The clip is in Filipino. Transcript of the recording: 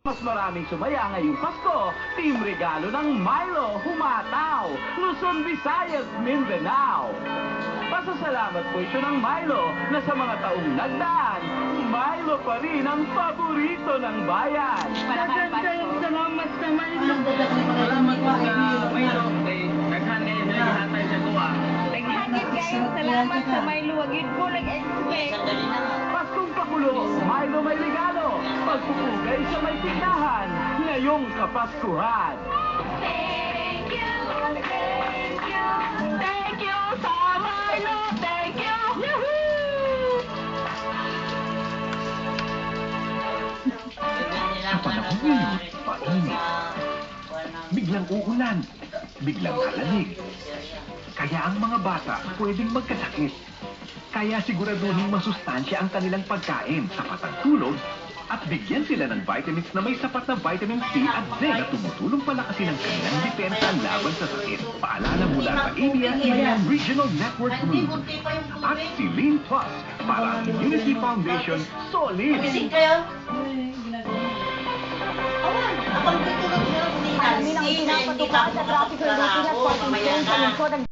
Mas maraming sumaya ngayong Pasko, Team Regalo ng Milo, humataw, Luzon, Visayas, Mindanao. Pasasalamat po ito ng Milo na sa mga taong nagdaan, Milo pa rin ang paborito ng bayan. Salamat sa Milo. Salamat po sa Milo. Naghan ngayon na ihatay sa kuha. Naghangit kayo. Salamat sa Milo. Wagid ko nag-expect. Paskong pakulo, Milo may regalo. Pagpupugay sa may tindahan, ngayong Kapaskuhan. Thank you sa Milo. Thank you. Sa panahon ngayon, mainit. Biglang uulan, biglang lalamig. Kaya ang mga bata pwedeng magkasakit. Kaya siguraduhin masustansya ang kanilang pagkain, sapat ang tulog, at bigyan sila ng vitamins na may sapat na vitamin C at Z na tumutulong palakasin ang kanilang depensa laban sa sakit. Paalala mula sa ABS-CBN Regional Network Group at si Lean Plus para ang Immunity Foundation solid. Bising kayo? Ako nagtutulog siya. Kami nang pinapatukaan sa traffic regulation at parking zone sa lungsod ng